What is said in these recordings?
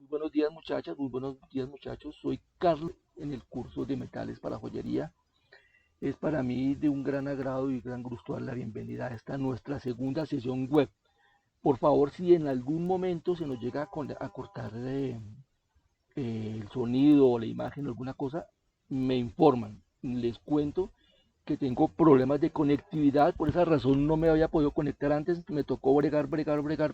buenos días muchachas, muy buenos días muchachos. Soy Carlos en el curso de metales para joyería. Es para mí de un gran agrado y gran gusto dar la bienvenida a esta nuestra segunda sesión web. Por favor, si en algún momento se nos llega a cortar el sonido o la imagen o alguna cosa, me informan. Les cuento que tengo problemas de conectividad, por esa razón no me había podido conectar antes, me tocó bregar,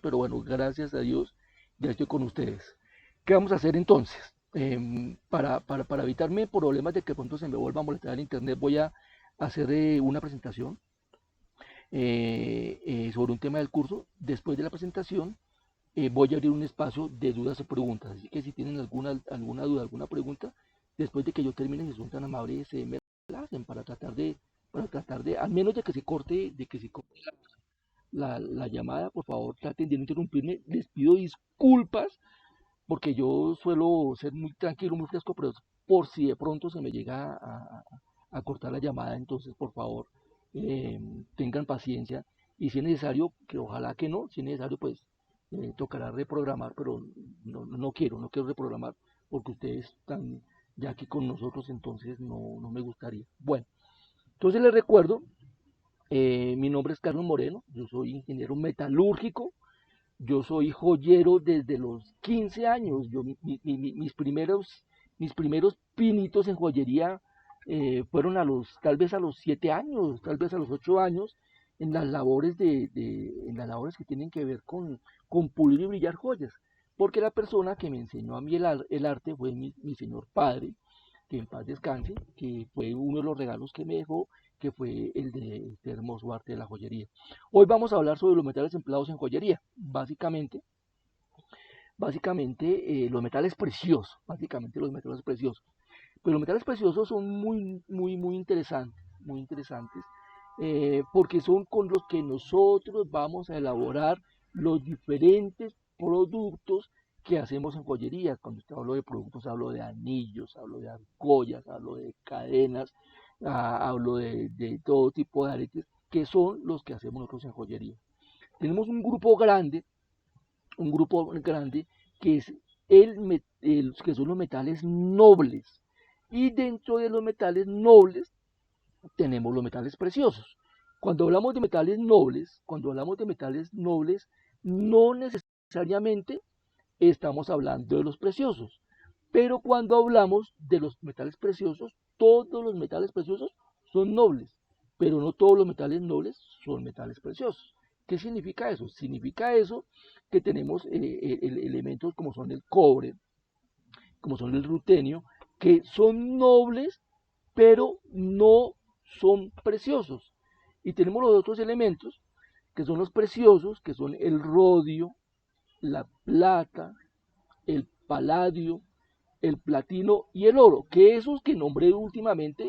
pero bueno, gracias a Dios ya estoy con ustedes. ¿Qué vamos a hacer entonces? Para evitarme problemas de que pronto se me vuelva a molestar el internet, voy a hacer una presentación sobre un tema del curso. Después de la presentación, voy a abrir un espacio de dudas o preguntas, así que si tienen alguna duda, alguna pregunta, después de que yo termine, si son tan amables, me la hacen para tratar de, al menos de que se corte la llamada. Por favor, traten de no interrumpirme. Les pido disculpas porque yo suelo ser muy tranquilo, muy fresco, pero por si de pronto se me llega a cortar la llamada, entonces por favor eh, tengan paciencia y si es necesario, que ojalá que no, si es necesario pues tocará reprogramar, pero no quiero reprogramar porque ustedes están ya aquí con nosotros, entonces no me gustaría. Bueno, entonces les recuerdo, mi nombre es Carlos Moreno, yo soy ingeniero metalúrgico, yo soy joyero desde los 15 años. Mis primeros pinitos en joyería fueron tal vez a los 7 años, tal vez a los 8 años, en las labores que tienen que ver con pulir y brillar joyas. Porque la persona que me enseñó a mí el arte fue mi señor padre, que en paz descanse, que fue uno de los regalos que me dejó, que fue el de este hermoso arte de la joyería. Hoy vamos a hablar sobre los metales empleados en joyería. Básicamente, los metales preciosos, básicamente los metales preciosos. Pero los metales preciosos son muy interesantes, porque son con los que nosotros vamos a elaborar los diferentes productos que hacemos en joyería. Cuando usted hablo de productos, hablo de anillos, hablo de argollas, hablo de cadenas, hablo de todo tipo de aretes, que son los que hacemos nosotros en joyería. Tenemos un grupo grande que es que son los metales nobles. Y dentro de los metales nobles tenemos los metales preciosos. Cuando hablamos de metales nobles, no necesariamente estamos hablando de los preciosos. Pero cuando hablamos de los metales preciosos, todos los metales preciosos son nobles, pero no todos los metales nobles son metales preciosos. ¿Qué significa eso? Significa eso que tenemos elementos como son el cobre, como son el rutenio, que son nobles, pero no son preciosos. Y tenemos los otros elementos, que son los preciosos, que son el rodio, la plata, el paladio, el platino y el oro, que esos que nombré últimamente,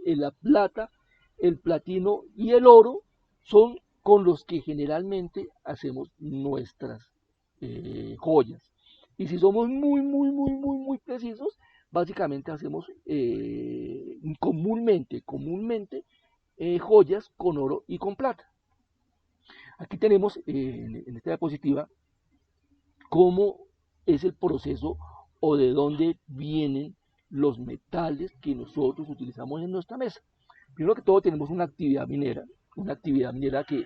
la plata, el platino y el oro, son con los que generalmente hacemos nuestras joyas. Y si somos muy precisos, básicamente hacemos comúnmente joyas con oro y con plata. Aquí tenemos en esta diapositiva cómo es el proceso o de dónde vienen los metales que nosotros utilizamos en nuestra mesa. Primero que todo tenemos una actividad minera que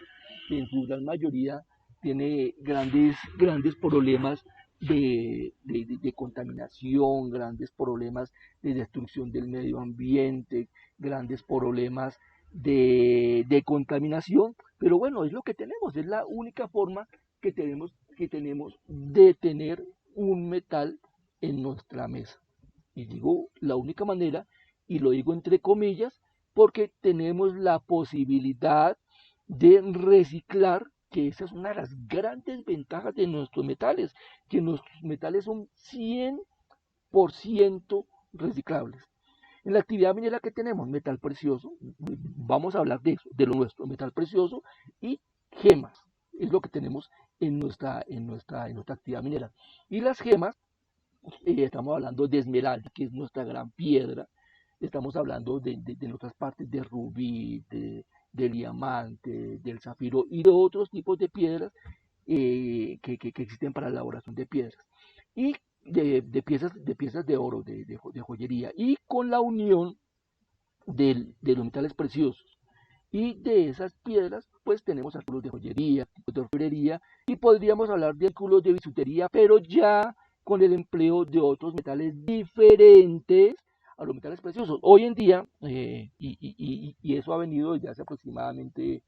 en su gran mayoría tiene grandes problemas de contaminación, grandes problemas de destrucción del medio ambiente, grandes problemas de contaminación, pero bueno, es lo que tenemos, es la única forma que tenemos de tener un metal en nuestra mesa. Y digo la única manera, y lo digo entre comillas, porque tenemos la posibilidad de reciclar, que esa es una de las grandes ventajas de nuestros metales, que nuestros metales son 100% reciclables. En la actividad minera que tenemos, metal precioso, vamos a hablar de eso, de lo nuestro, metal precioso y gemas, es lo que tenemos en nuestra actividad minera. Y las gemas, estamos hablando de esmeralda, que es nuestra gran piedra, estamos hablando de otras partes de rubí, del diamante, del zafiro y de otros tipos de piedras que existen para la elaboración de piedras. y de piezas de oro, de joyería, y con la unión de los metales preciosos. Y de esas piedras, pues tenemos artículos de joyería, de orfebrería, y podríamos hablar de artículos de bisutería, pero ya con el empleo de otros metales diferentes a los metales preciosos. Hoy en día, y eso ha venido desde hace aproximadamente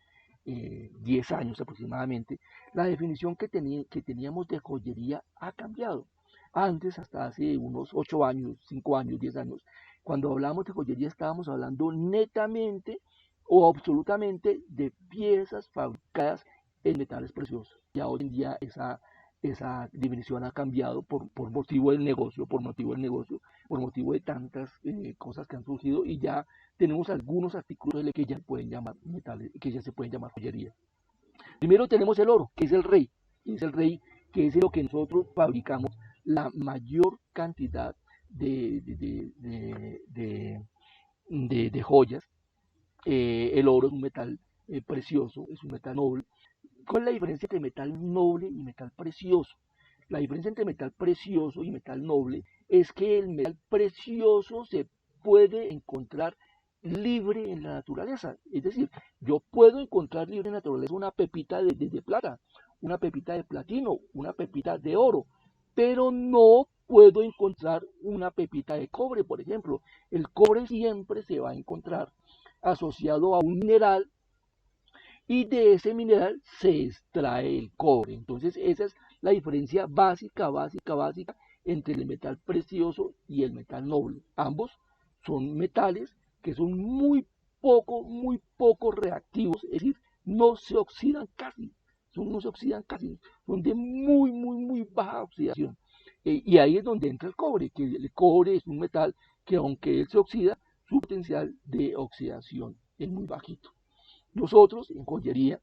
10 años aproximadamente, la definición que teníamos de joyería ha cambiado. Antes, hasta hace unos 8 años, 5 años, 10 años, cuando hablábamos de joyería estábamos hablando netamente o absolutamente de piezas fabricadas en metales preciosos. Ya hoy en día esa definición ha cambiado por motivo del negocio, por motivo de tantas cosas que han surgido, y ya tenemos algunos artículos que ya pueden llamar metales, que ya se pueden llamar joyería. Primero tenemos el oro, que es el rey, que es lo que nosotros fabricamos la mayor cantidad de joyas. El oro es un metal precioso, es un metal noble. ¿Cuál es la diferencia entre metal noble y metal precioso? La diferencia entre metal precioso y metal noble es que el metal precioso se puede encontrar libre en la naturaleza. Es decir, yo puedo encontrar libre en la naturaleza una pepita de plata, una pepita de platino, una pepita de oro, pero no puedo encontrar una pepita de cobre, por ejemplo. El cobre siempre se va a encontrar asociado a un mineral y de ese mineral se extrae el cobre. Entonces esa es la diferencia básica entre el metal precioso y el metal noble. Ambos son metales que son muy poco reactivos, es decir, no se oxidan casi, no se oxidan casi, son de muy baja oxidación. Y ahí es donde entra el cobre, que el cobre es un metal que aunque él se oxida, su potencial de oxidación es muy bajito. Nosotros en joyería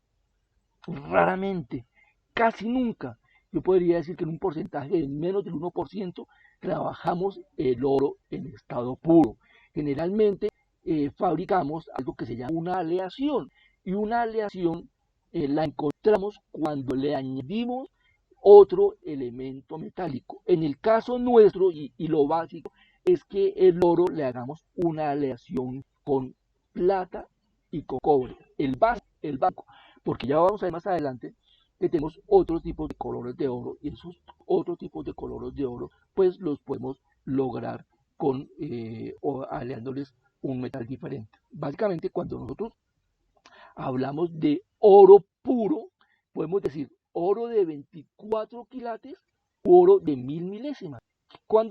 raramente, casi nunca, yo podría decir que en un porcentaje de menos del 1% trabajamos el oro en estado puro. Generalmente fabricamos algo que se llama una aleación, y una aleación la encontramos cuando le añadimos otro elemento metálico. En el caso nuestro, y lo básico, es que el oro le hagamos una aleación con plata y con cobre. El básico, porque ya vamos a ver más adelante que tenemos otros tipos de colores de oro, y esos otros tipos de colores de oro pues los podemos lograr con o aleándoles un metal diferente. Básicamente cuando nosotros hablamos de oro puro, podemos decir oro de 24 quilates u oro de 1000 milésimas.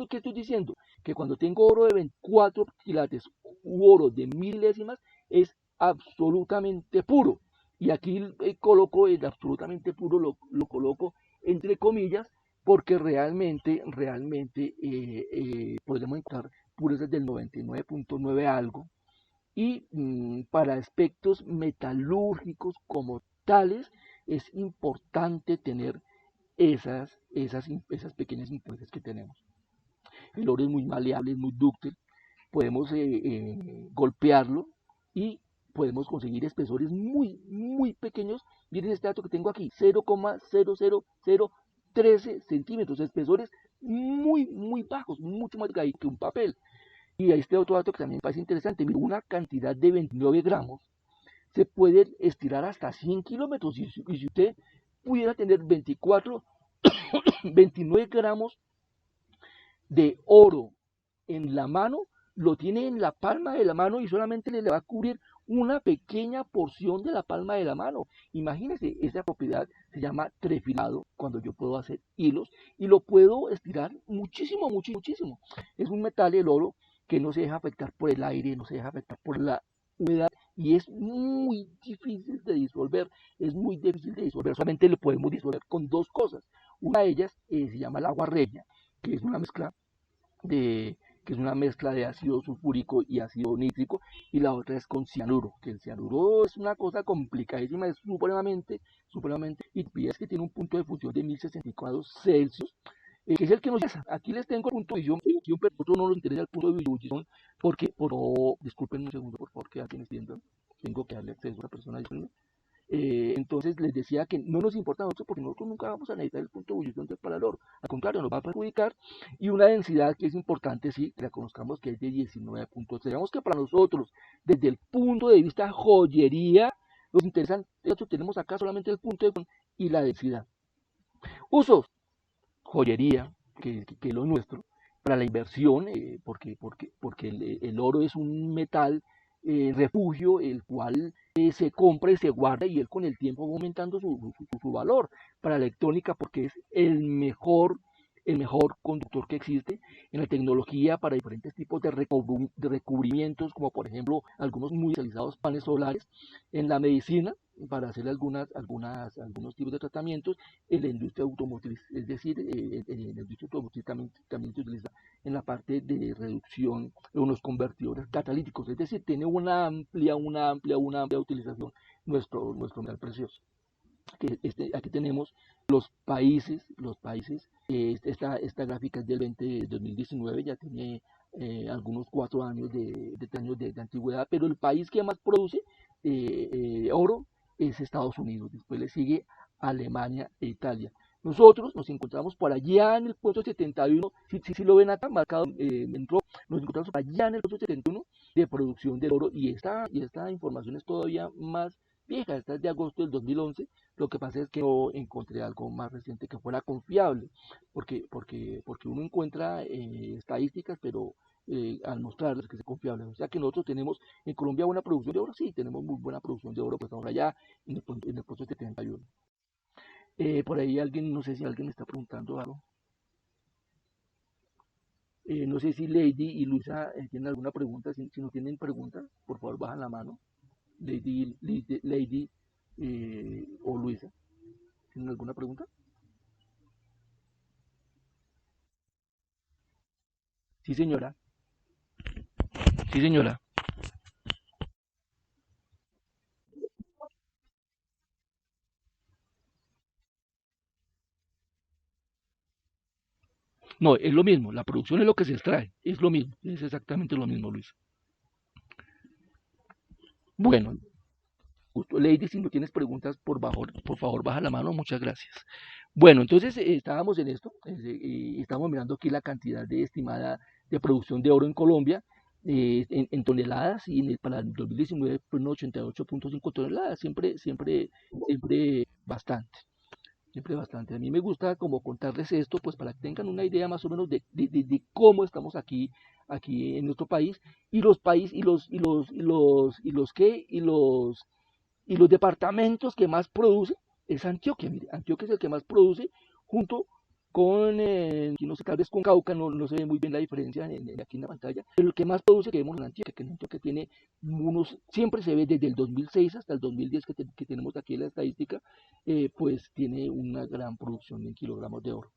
¿Qué estoy diciendo? Que cuando tengo oro de 24 quilates u oro de 1000 milésimas es absolutamente puro. Y aquí coloco el absolutamente puro, lo coloco entre comillas, porque realmente podemos encontrar purezas del 99.9 algo, y para aspectos metalúrgicos como tales es importante tener esas pequeñas impurezas que tenemos. El oro es muy maleable, es muy dúctil, podemos golpearlo y podemos conseguir espesores muy pequeños. Miren este dato que tengo aquí, 0,00013 centímetros, espesores muy bajos, mucho más que un papel. Y este otro dato que también me parece interesante, mira, una cantidad de 29 gramos se puede estirar hasta 100 kilómetros. Y si usted pudiera tener 29 gramos de oro en la mano, lo tiene en la palma de la mano y solamente le va a cubrir una pequeña porción de la palma de la mano. Imagínense, esa propiedad se llama trefilado, cuando yo puedo hacer hilos y lo puedo estirar muchísimo. Es un metal, el oro, que no se deja afectar por el aire, no se deja afectar por la humedad, y es muy difícil de disolver, solamente lo podemos disolver con dos cosas. Una de ellas se llama el agua regia, que es una mezcla de ácido sulfúrico y ácido nítrico, y la otra es con cianuro, que el cianuro es una cosa complicadísima, es y es que tiene un punto de fusión de 1064 Celsius, que es el que nos interesa. Aquí les tengo el punto de fusión, pero a nosotros no nos interesa el punto de ebullición, porque, disculpen un segundo, por favor, que alguien está viendo, tengo que darle acceso a la persona disponible. Entonces les decía que no nos importa a nosotros porque nosotros nunca vamos a necesitar el punto de ebullición para el oro, al contrario, nos va a perjudicar, y una densidad que es importante, sí, que la conozcamos, que es de 19.3. Digamos que para nosotros, desde el punto de vista joyería, nos interesan, nosotros tenemos acá solamente el punto de y la densidad. Usos, joyería, que es lo nuestro, para la inversión, porque el oro es un metal refugio, el cual se compra y se guarda, y él con el tiempo va aumentando su valor. Para la electrónica, porque es el mejor conductor que existe. En la tecnología, para diferentes tipos de recubrimientos, como por ejemplo algunos muy especializados paneles solares. En la medicina, para hacer algunos tipos de tratamientos. En la industria automotriz, es decir, en la industria automotriz también se utiliza en la parte de reducción de unos convertidores catalíticos, es decir, tiene una amplia utilización nuestro metal precioso. Aquí tenemos los países, esta gráfica es del 2019, ya tiene algunos 4 años de antigüedad, pero el país que más produce oro es Estados Unidos. Después le sigue Alemania e Italia. Nosotros nos encontramos por allá en el puesto 71, si lo ven acá marcado en rojo, nos encontramos por allá en el puesto 71 de producción de oro, y esta información es todavía más vieja, esta es de agosto del 2011. Lo que pasa es que no encontré algo más reciente que fuera confiable, porque uno encuentra estadísticas, pero al mostrarles que es confiable. O sea que nosotros tenemos en Colombia buena producción de oro, sí, tenemos muy buena producción de oro, pues ahora ya en el puesto 71. Por ahí alguien, no sé si alguien me está preguntando algo. No sé si Lady y Luisa tienen alguna pregunta. Si no tienen pregunta, por favor bajan la mano. Lady o Luisa, ¿tienen alguna pregunta? Sí, señora. Sí, señora. No, es lo mismo. La producción es lo que se extrae. Es lo mismo. Es exactamente lo mismo, Luis. Bueno, justo, Lady, si no tienes preguntas, por favor, baja la mano. Muchas gracias. Bueno, entonces estábamos en esto. Y estamos mirando aquí la cantidad de estimada de producción de oro en Colombia. En toneladas, y para el 2019 fue 88.5 toneladas, siempre bastante. Siempre bastante. A mí me gusta como contarles esto, pues para que tengan una idea más o menos de cómo estamos aquí en nuestro país, y los países y los departamentos que más producen es Antioquia. Mire, Antioquia es el que más produce, junto con, aquí no sé, tal vez con Cauca, no se ve muy bien la diferencia aquí en la pantalla, pero el que más produce que vemos en Antioquia, que en Antioquia tiene siempre se ve desde el 2006 hasta el 2010 que tenemos aquí en la estadística, pues tiene una gran producción en kilogramos de oro.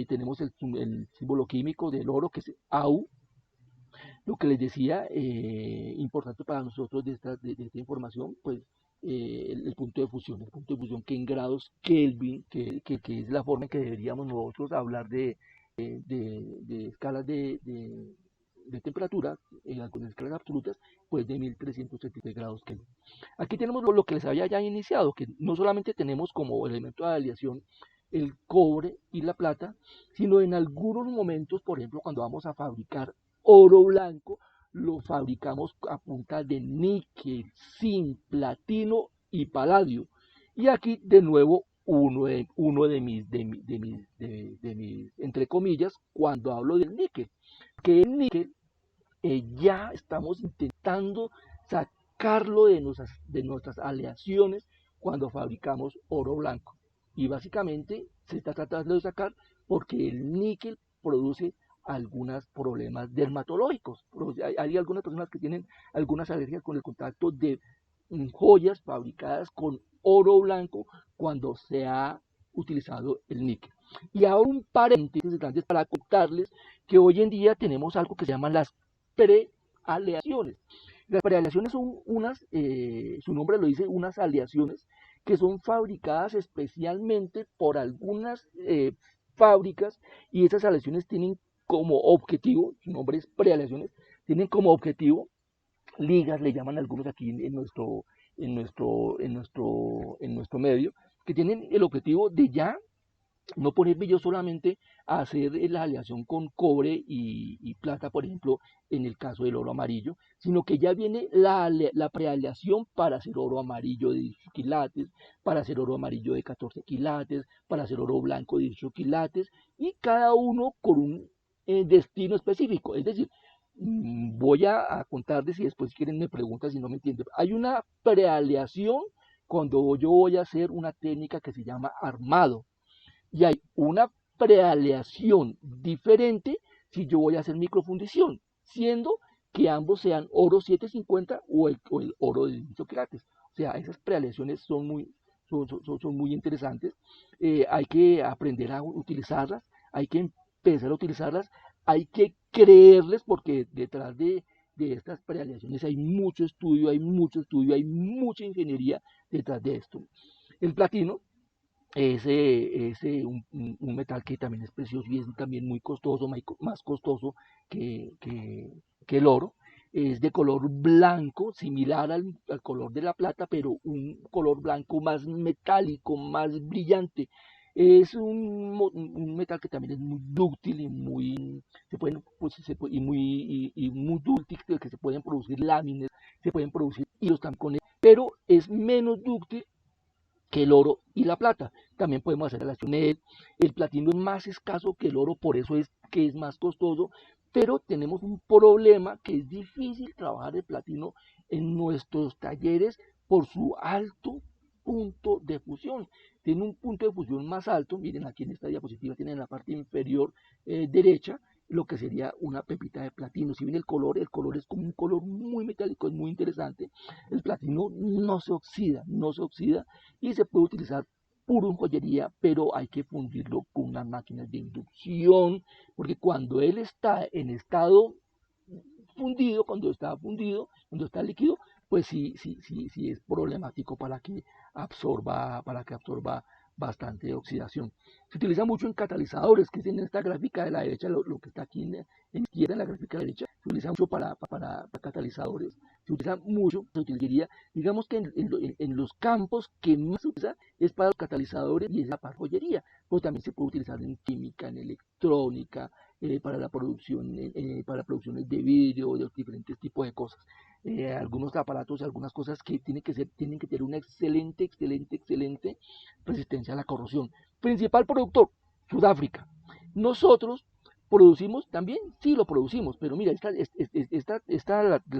Tenemos el símbolo químico del oro, que es AU. Lo que les decía, importante para nosotros de esta información, pues el punto de fusión, que en grados Kelvin, que es la forma en que deberíamos nosotros hablar de escalas de temperatura, con escalas absolutas, pues de 1333 grados Kelvin. Aquí tenemos lo que les había ya iniciado, que no solamente tenemos como elemento de aleación el cobre y la plata, sino en algunos momentos, por ejemplo, cuando vamos a fabricar oro blanco, lo fabricamos a punta de níquel, zinc, platino y paladio. Y aquí de nuevo uno de mis, entre comillas, cuando hablo del níquel, que el níquel ya estamos intentando sacarlo de nuestras aleaciones cuando fabricamos oro blanco. Y básicamente se está tratando de sacar porque el níquel produce algunos problemas dermatológicos. Hay algunas personas que tienen algunas alergias con el contacto de joyas fabricadas con oro blanco cuando se ha utilizado el níquel. Y ahora un paréntesis grande para contarles que hoy en día tenemos algo que se llaman las prealeaciones. Las prealeaciones son su nombre lo dice, unas aleaciones que son fabricadas especialmente por algunas fábricas, y esas aleaciones tienen como objetivo, su nombre es prealeaciones, tienen como objetivo ligas, le llaman algunos aquí en nuestro medio, que tienen el objetivo de ya no ponerme yo solamente a hacer la aleación con cobre y plata, por ejemplo, en el caso del oro amarillo, sino que ya viene la prealeación para hacer oro amarillo de 18 quilates, para hacer oro amarillo de 14 quilates, para hacer oro blanco de 18 quilates, y cada uno con un destino específico. Es decir, voy a contarles y después si quieren me preguntan si no me entienden. Hay una prealeación cuando yo voy a hacer una técnica que se llama armado y hay una prealeación diferente si yo voy a hacer microfundición, siendo que ambos sean oro 750 o el oro de 18 quilates. O sea, esas prealeaciones son muy interesantes. Hay que aprender a utilizarlas, hay que empezar a utilizarlas, hay que creerles porque detrás de estas prealeaciones hay mucho estudio, hay mucha ingeniería detrás de esto. El platino un metal que también es precioso y es también muy costoso, más costoso que el oro. Es de color blanco, similar al color de la plata, pero un color blanco más metálico, más brillante. Es un metal que también es muy dúctil y muy, se pueden, pues, y muy dúctil, que se pueden producir láminas, se pueden producir hilos también con él, pero es menos dúctil que el oro y la plata. También podemos hacer relación a él. El platino es más escaso que el oro, por eso es que es más costoso, pero tenemos un problema que es difícil trabajar el platino en nuestros talleres por su alto punto de fusión. Tiene un punto de fusión más alto, miren aquí en esta diapositiva tienen en la parte inferior derecha lo que sería una pepita de platino. Si ven el color es como un color muy metálico, es muy interesante. El platino no se oxida y se puede utilizar puro en joyería, pero hay que fundirlo con unas máquinas de inducción, porque cuando él está en estado fundido, cuando está líquido, pues sí es problemático para que absorba bastante oxidación. Se utiliza mucho en catalizadores, que es en esta gráfica de la derecha, lo que está aquí en izquierda, en la gráfica de la derecha, se utiliza mucho para catalizadores, se utiliza mucho, se utilizaría, digamos que en los campos que más se utiliza es para los catalizadores y es la joyería, pero también se puede utilizar en química, en electrónica, para producciones de vidrio, de diferentes tipos de cosas. Algunos aparatos, algunas cosas que tienen que tener una excelente resistencia a la corrosión. Principal productor, Sudáfrica. Nosotros producimos también, sí lo producimos, pero mira,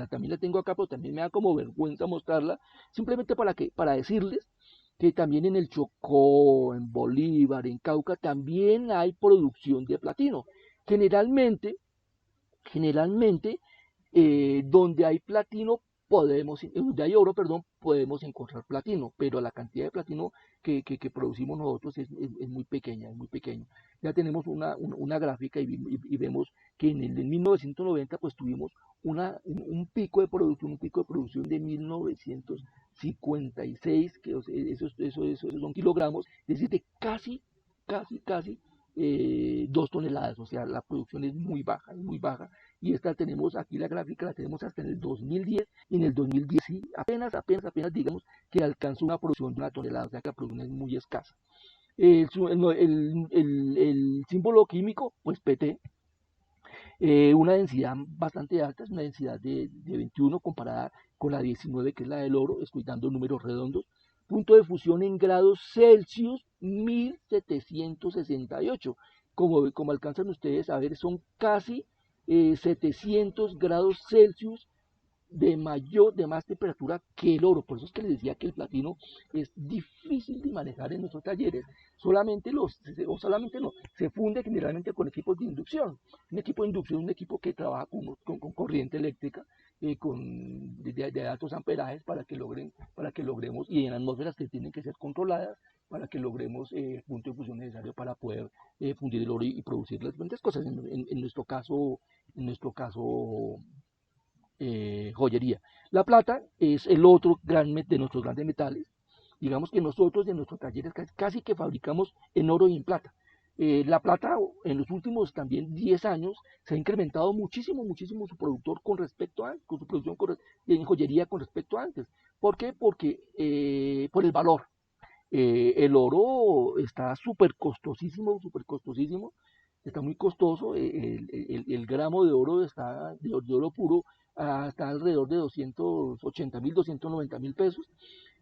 también la tengo acá, pero también me da como vergüenza mostrarla, simplemente para decirles que también en el Chocó, en Bolívar, en Cauca, también hay producción de platino. Generalmente, generalmente donde hay platino donde hay oro, perdón, podemos encontrar platino, pero la cantidad de platino que producimos nosotros es muy pequeña, es muy pequeña. Ya tenemos una gráfica y vemos que en el 1990 pues tuvimos un pico de producción de 1956, que esos son kilogramos, es decir, de casi 2 toneladas, o sea, la producción es muy baja, y esta tenemos aquí la gráfica, la tenemos hasta en el 2010, y en el 2010 sí, apenas digamos que alcanzó una producción de 1 tonelada, o sea que la producción es muy escasa. El símbolo químico, pues PT, una densidad bastante alta, es una densidad de 21 comparada con la 19 que es la del oro, estoy dando números redondos. Punto de fusión en grados Celsius 1768. Como alcanzan ustedes a ver, son casi 700 grados Celsius de más temperatura que el oro. Por eso es que les decía que el platino es difícil de manejar en nuestros talleres. Solamente no, se funde generalmente con equipos de inducción. Un equipo de inducción, un equipo que trabaja con corriente eléctrica, de altos amperajes para que logremos, y en atmósferas que tienen que ser controladas, para que logremos el punto de fusión necesario para poder fundir el oro y producir las diferentes cosas. En nuestro caso joyería. La plata es el otro de nuestros grandes metales. Digamos que nosotros en nuestros talleres casi que fabricamos en oro y en plata. La plata en los últimos también 10 años se ha incrementado muchísimo, muchísimo su productor con respecto a, con su producción en joyería con respecto a antes. ¿Por qué? Porque por el valor. El oro está súper costosísimo, está muy costoso. El gramo de oro de oro puro está alrededor de 280.000, 290.000 pesos,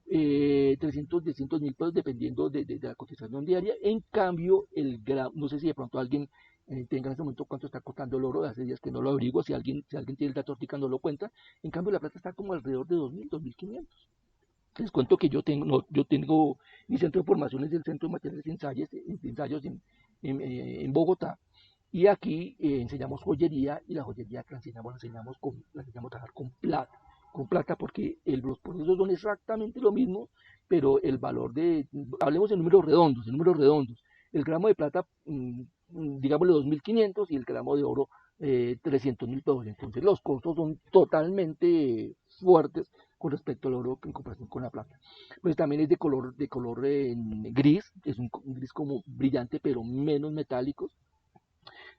300.000 pesos dependiendo de la cotización diaria. En cambio, el gramo, no sé si de pronto alguien tenga en este momento cuánto está costando el oro, hace días que no lo averiguo, si alguien tiene el dato ahorita no lo cuenta. En cambio, la plata está como alrededor de 2.000, 2.500. Les cuento que yo tengo, no, yo tengo mi centro de formación es el Centro de Materiales de Ensayos en Bogotá, y aquí enseñamos joyería, y la joyería que la enseñamos a trabajar con plata porque los procesos son exactamente lo mismo, pero el valor hablemos de números redondos, el gramo de plata, digámosle 2.500, y el gramo de oro 300.000 pesos. Entonces los costos son totalmente fuertes con respecto al oro en comparación con la plata. Pues también es de color gris, es un gris como brillante pero menos metálico.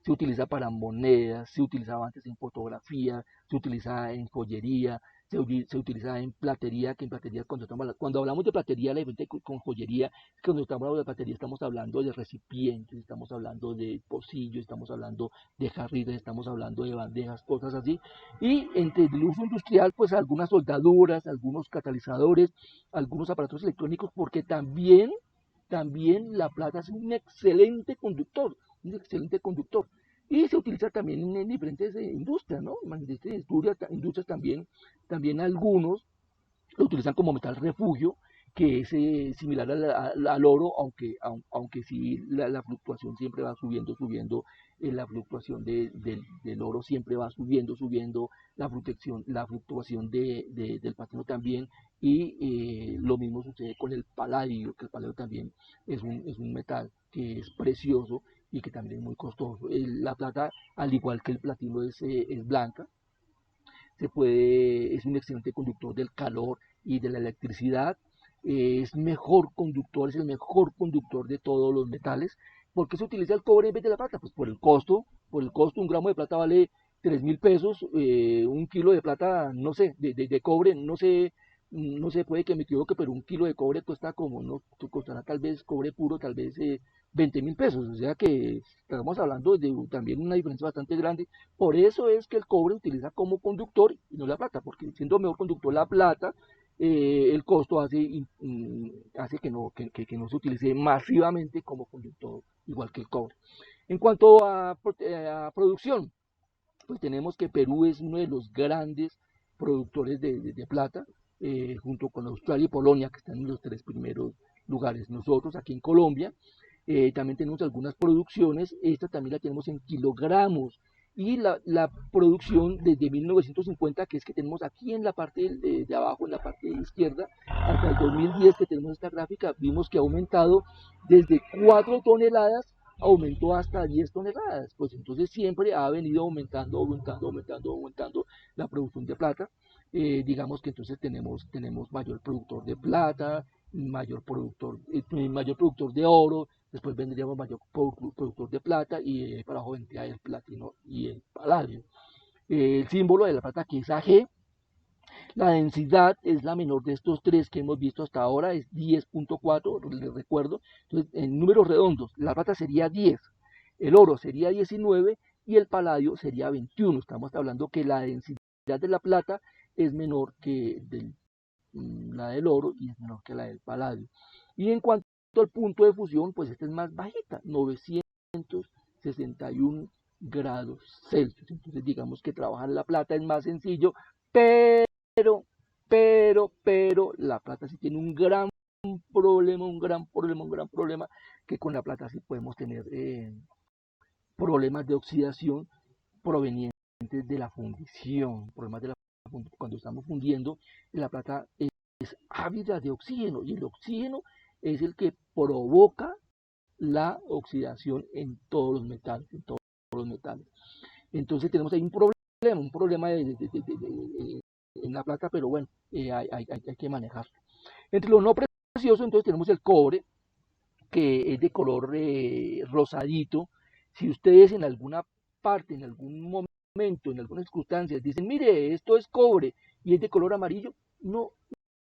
Se utiliza para monedas, se utilizaba antes en fotografía, se utiliza en joyería, se utiliza en platería, que en platería cuando hablamos de platería, la diferencia con joyería, es que cuando estamos hablando de platería estamos hablando de recipientes, estamos hablando de pocillos, estamos hablando de jarritas, estamos hablando de bandejas, cosas así. Y entre el uso industrial, pues algunas soldaduras, algunos catalizadores, algunos aparatos electrónicos, porque también la plata es un excelente conductor. Y se utiliza también en diferentes industrias, ¿no? En diferentes industrias también algunos lo utilizan como metal refugio, que es similar al oro, aunque sí la fluctuación siempre va subiendo, la fluctuación del oro siempre va subiendo, la fluctuación del platino también, y lo mismo sucede con el paladio, que el paladio también es un metal que es precioso y que también es muy costoso. La plata, al igual que el platino, es blanca, es un excelente conductor del calor y de la electricidad, es el mejor conductor de todos los metales. ¿Por qué se utiliza el cobre en vez de la plata? Pues por el costo, un gramo de plata vale 3.000 pesos, un kilo de plata, no sé, de cobre, no sé, puede que me equivoque, pero un kilo de cobre cuesta como, no, costará tal vez cobre puro, tal vez 20.000 pesos, o sea que estamos hablando de también una diferencia bastante grande. Por eso es que el cobre utiliza como conductor y no la plata, porque siendo mejor conductor la plata, el costo hace que no se utilice masivamente como conductor, igual que el cobre. En cuanto a producción, pues tenemos que Perú es uno de los grandes productores de plata, junto con Australia y Polonia, que están en los tres primeros lugares. Nosotros aquí en Colombia también tenemos algunas producciones, esta también la tenemos en kilogramos, y la producción desde 1950, que es que tenemos aquí en la parte de abajo, en la parte izquierda, hasta el 2010 que tenemos esta gráfica, vimos que ha aumentado desde 4 toneladas, aumentó hasta 10 toneladas. Pues entonces siempre ha venido aumentando la producción de plata. Digamos que entonces tenemos mayor productor de plata, mayor productor de oro, después vendríamos mayor productor de plata, y para abajo vendría el platino y el paladio. El símbolo de la plata, que es AG. La densidad es la menor de estos tres que hemos visto hasta ahora, es 10.4, les recuerdo. Entonces, en números redondos, la plata sería 10, el oro sería 19 y el paladio sería 21. Estamos hablando que la densidad de la plata es menor que la del oro, y es menor que la del paladio. Y en cuanto al punto de fusión, pues esta es más bajita, 961 grados Celsius. Entonces digamos que trabajar la plata es más sencillo, pero, pero la plata sí tiene un gran problema, que con la plata sí podemos tener problemas de oxidación provenientes de la fundición, cuando estamos fundiendo. La plata es ávida de oxígeno, y el oxígeno es el que provoca la oxidación en todos los metales. Entonces tenemos ahí un problema en la plata, pero bueno, hay que manejarlo. Entre lo no precioso, entonces tenemos el cobre, que es de color rosadito. Si ustedes en alguna parte, en algún momento, en algunas circunstancias dicen, mire, esto es cobre y es de color amarillo, no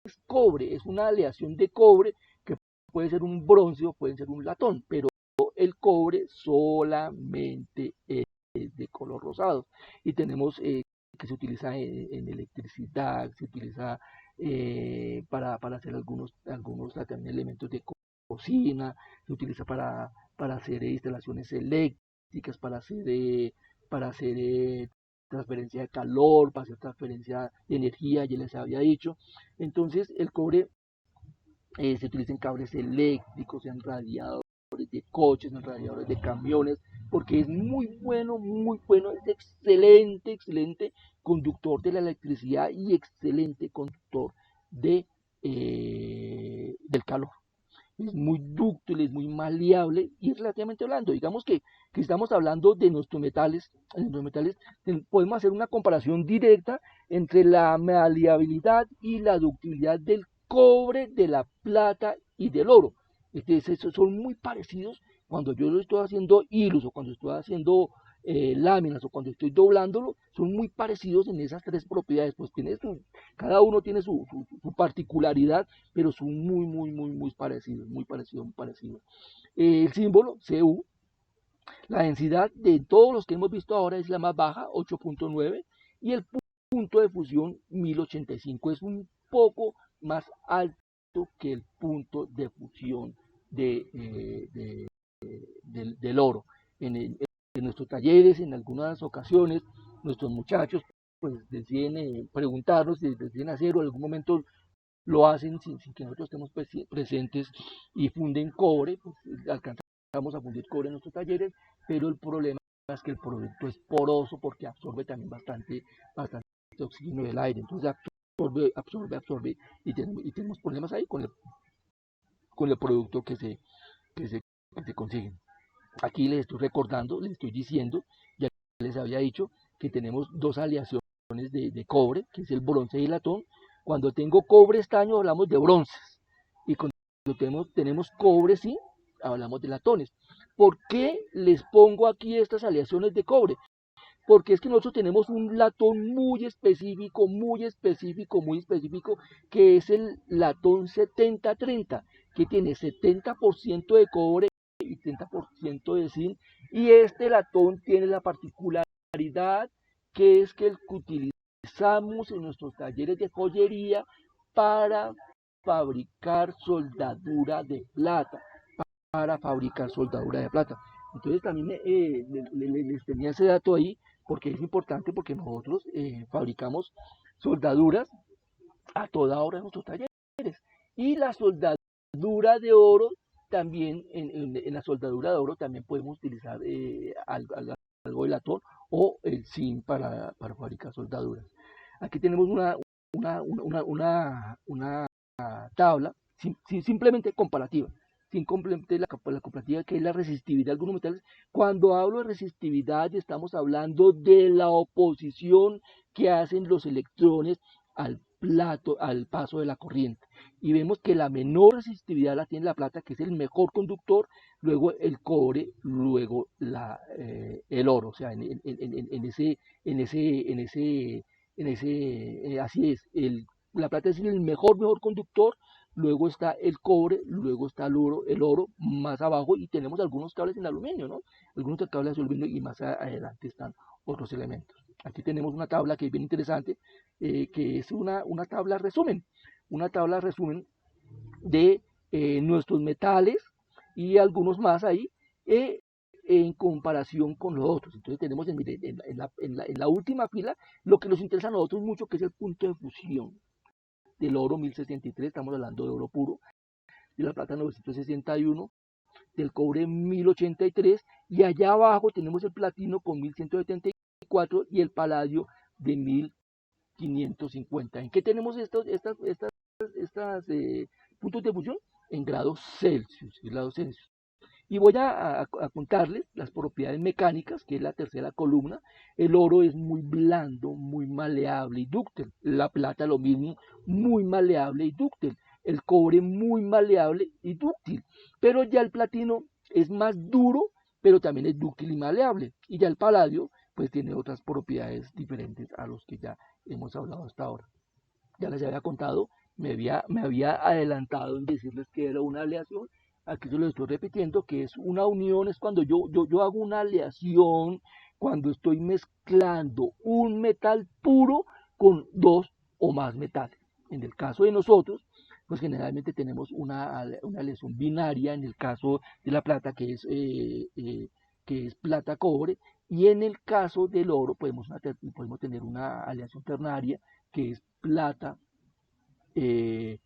es cobre, es una aleación de cobre que puede ser un bronce o puede ser un latón, pero el cobre solamente es de color rosado. Y tenemos que se utiliza en electricidad, se utiliza para hacer algunos también elementos de cocina, se utiliza para hacer instalaciones eléctricas, para hacer transferencia de calor, para hacer transferencia de energía, ya les había dicho. Entonces el cobre se utiliza en cables eléctricos, en radiadores de coches, en radiadores de camiones, porque es muy bueno, es excelente conductor de la electricidad y excelente conductor del calor. Es muy dúctil, es muy maleable y es relativamente blando. Digamos que estamos hablando de nuestros metales, podemos hacer una comparación directa entre la maleabilidad y la ductilidad del cobre, de la plata y del oro. Entonces, son muy parecidos cuando yo lo estoy haciendo hilos o cuando estoy haciendo láminas o cuando estoy doblándolo, son muy parecidos en esas tres propiedades. Pues cada uno tiene su particularidad, pero son muy parecidos, muy parecidos. El símbolo CU, la densidad de todos los que hemos visto ahora es la más baja, 8.9, y el punto de fusión 1085 es un poco más alto que el punto de fusión del oro. En nuestros talleres, en algunas ocasiones, nuestros muchachos pues deciden preguntarnos si deciden hacer o en algún momento lo hacen sin que nosotros estemos presentes y funden cobre, pues alcanzamos a fundir cobre en nuestros talleres, pero el problema es que el producto es poroso porque absorbe también bastante oxígeno del aire, entonces absorbe y tenemos problemas ahí con el producto que se consigue. Aquí les estoy recordando, les estoy diciendo, ya les había dicho que tenemos dos aleaciones de cobre, que es el bronce y el latón. Cuando tengo cobre estaño hablamos de bronces y cuando tenemos cobre sí, hablamos de latones. ¿Por qué les pongo aquí estas aleaciones de cobre? Porque es que nosotros tenemos un latón muy específico, que es el latón 7030, que tiene 70% de cobre y 30% de zinc, y este latón tiene la particularidad que es que el que utilizamos en nuestros talleres de joyería para fabricar soldadura de plata, Entonces también les tenía ese dato ahí porque es importante porque nosotros fabricamos soldaduras a toda hora en nuestros talleres. Y la soldadura de oro también, en la soldadura de oro también podemos utilizar algo de latón o el zinc para fabricar soldaduras. Aquí tenemos una tabla simplemente comparativa. Simplemente la comparativa que es la resistividad de algunos metales. Cuando hablo de resistividad estamos hablando de la oposición que hacen los electrones al paso de la corriente. Y vemos que la menor resistividad la tiene la plata, que es el mejor conductor, luego el cobre, luego el oro. O sea, así es. La plata es el mejor conductor, luego está el cobre, luego está el oro más abajo y tenemos algunos cables en aluminio, ¿no? Algunos cables de aluminio y más adelante están otros elementos. Aquí tenemos una tabla que es bien interesante, que es una tabla resumen de nuestros metales y algunos más ahí en comparación con los otros. Entonces tenemos en la última fila lo que nos interesa a nosotros mucho, que es el punto de fusión del oro 1063, estamos hablando de oro puro, de la plata 961, del cobre 1083 y allá abajo tenemos el platino con 1174 y el paladio de 1550. ¿En qué tenemos estos puntos de fusión? En grados Celsius. Y voy a contarles las propiedades mecánicas, que es la tercera columna. El oro es muy blando, muy maleable y dúctil. La plata lo mismo, muy maleable y dúctil. el cobre muy maleable y dúctil, pero ya el platino es más duro, pero también es dúctil y maleable, y ya el paladio pues tiene otras propiedades diferentes a los que ya hemos hablado hasta ahora. Ya les había contado, me había adelantado en decirles que era una aleación. Aquí se lo estoy repitiendo, que es una unión, es cuando yo hago una aleación, cuando estoy mezclando un metal puro con dos o más metales. En el caso de nosotros, pues generalmente tenemos una aleación binaria, en el caso de la plata, que es plata-cobre, y en el caso del oro podemos tener una aleación ternaria, que es plata, eh,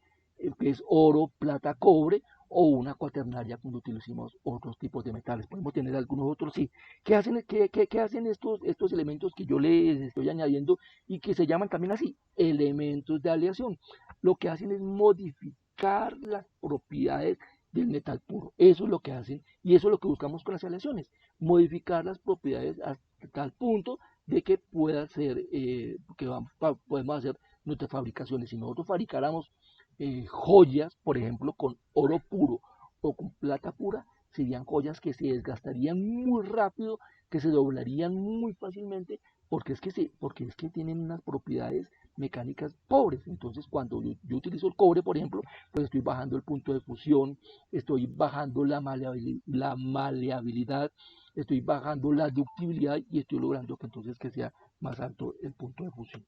que es oro, plata, cobre, o una cuaternaria cuando utilicemos otros tipos de metales. Podemos tener algunos otros, sí. ¿Qué hacen estos elementos que yo les estoy añadiendo y que se llaman también así, elementos de aleación? Lo que hacen es modificar las propiedades del metal puro. Eso es lo que hacen y eso es lo que buscamos con las aleaciones, modificar las propiedades hasta tal punto de que pueda ser, podemos hacer nuestras fabricaciones. Si nosotros fabricáramos joyas, por ejemplo, con oro puro o con plata pura, serían joyas que se desgastarían muy rápido, que se doblarían muy fácilmente, porque es que tienen unas propiedades mecánicas pobres. Entonces, cuando yo utilizo el cobre, por ejemplo, pues estoy bajando el punto de fusión, estoy bajando la maleabilidad, estoy bajando la ductibilidad y estoy logrando que entonces que sea más alto el punto de fusión.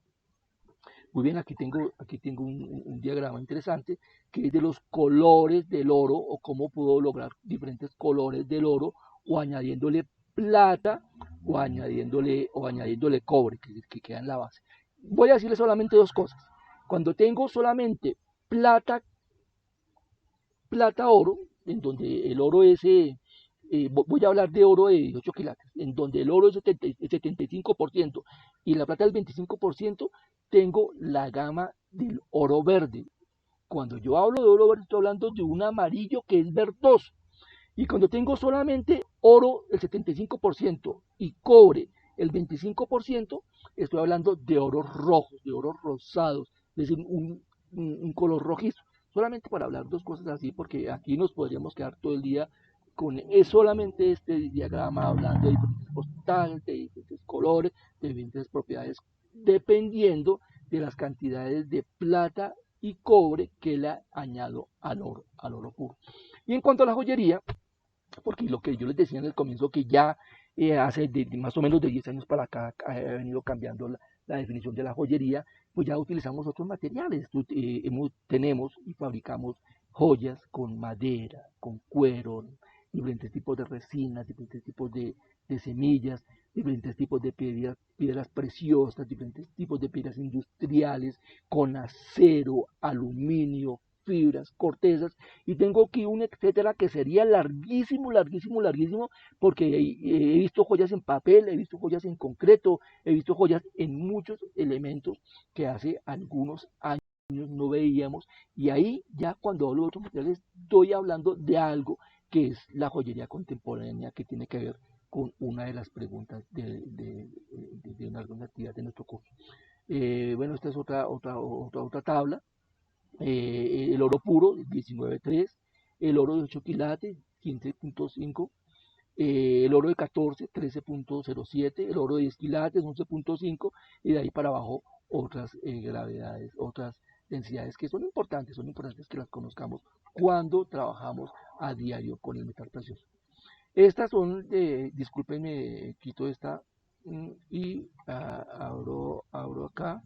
Muy bien, aquí tengo un diagrama interesante que es de los colores del oro o cómo puedo lograr diferentes colores del oro o añadiéndole plata o añadiéndole cobre que queda en la base. Voy a decirle solamente dos cosas. Cuando tengo solamente plata, oro, en donde el oro es, voy a hablar de oro de 8 quilates, en donde el oro es el 75% y la plata el 25%, tengo la gama del oro verde. Cuando yo hablo de oro verde, estoy hablando de un amarillo que es verdoso. Y cuando tengo solamente oro el 75% y cobre el 25%, estoy hablando de oros rojos, de oros rosados, es decir, un color rojizo. Solamente para hablar dos cosas así, porque aquí nos podríamos quedar todo el día con solamente este diagrama hablando de diferentes postales, de diferentes colores, de diferentes propiedades, dependiendo de las cantidades de plata y cobre que le añado al oro puro. Y en cuanto a la joyería, porque lo que yo les decía en el comienzo, que ya hace más o menos de 10 años para acá ha venido cambiando la definición de la joyería, pues ya utilizamos otros materiales. Tenemos y fabricamos joyas con madera, con cuero, diferentes tipos de resinas, diferentes tipos de semillas, diferentes tipos de piedras preciosas, diferentes tipos de piedras industriales, con acero, aluminio, fibras, cortezas, y tengo aquí un etcétera que sería larguísimo, larguísimo, larguísimo, porque he visto joyas en papel, he visto joyas en concreto, he visto joyas en muchos elementos que hace algunos años no veíamos, y ahí ya cuando hablo de otros materiales estoy hablando de algo que es la joyería contemporánea, que tiene que ver con una de las preguntas de alguna actividad de nuestro curso. Bueno, esta es otra tabla. El oro puro 19.3, el oro de 8 quilates 15.5, el oro de 14 13.07, el oro de 10 quilates 11.5 y de ahí para abajo otras gravedades, otras densidades que son importantes que las conozcamos cuando trabajamos a diario con el metal precioso. Estas son, discúlpenme, quito esta y abro acá.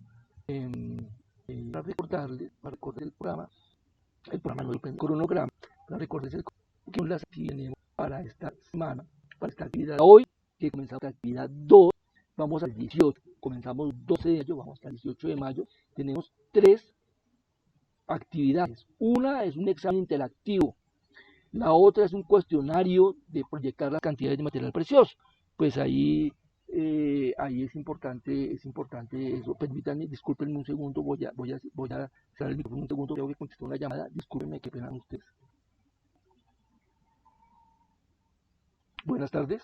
Para recordarles, para recordar el programa no el cronograma, para recordarles que las tenemos para esta semana, para esta actividad hoy, que comenzamos la actividad 2, vamos al 18, comenzamos 12 de mayo, vamos hasta el 18 de mayo, tenemos 3 actividades. Una es un examen interactivo, la otra es un cuestionario de proyectar las cantidades de material precioso. Pues ahí es importante eso. Permítanme, discúlpenme un segundo, voy a cerrar el micrófono un segundo, tengo que contestar una llamada, discúlpenme, qué pena ustedes. Buenas tardes.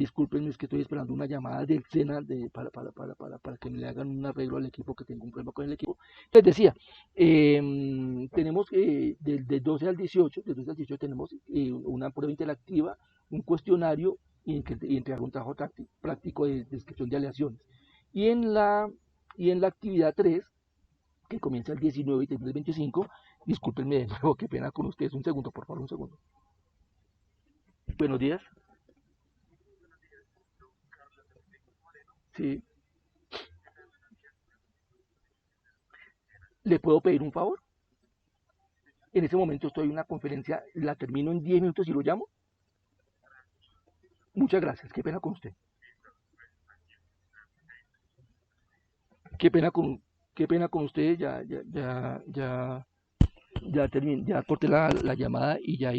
Discúlpenme, es que estoy esperando una llamada del SENA para que me le hagan un arreglo al equipo, que tengo un problema con el equipo. Les decía, tenemos del 12 al 18, del 12 al 18 tenemos una prueba interactiva, un cuestionario y entregar un trabajo práctico de descripción de aleaciones. Y en la actividad 3, que comienza el 19 y termina el 25, discúlpenme de nuevo, qué pena con ustedes, un segundo, por favor, un segundo. Buenos días. Sí. ¿Le puedo pedir un favor? En ese momento estoy en una conferencia, la termino en 10 minutos y lo llamo. Muchas gracias, qué pena con usted. Qué pena con, qué pena con usted, ya terminé, ya corté la llamada y ya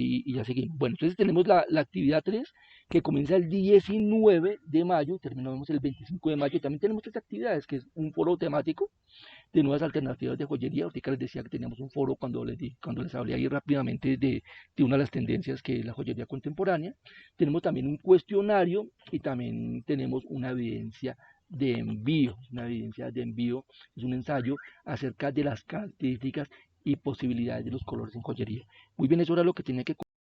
seguimos. Bueno, entonces tenemos la actividad 3 que comienza el 19 de mayo y terminamos el 25 de mayo. También tenemos tres actividades, que es un foro temático de nuevas alternativas de joyería. Ahorita les decía que teníamos un foro cuando les hablé ahí rápidamente de una de las tendencias que es la joyería contemporánea. Tenemos también un cuestionario y también tenemos una evidencia de envío, es un ensayo acerca de las características y posibilidades de los colores en joyería. Muy bien, eso era lo que tenía que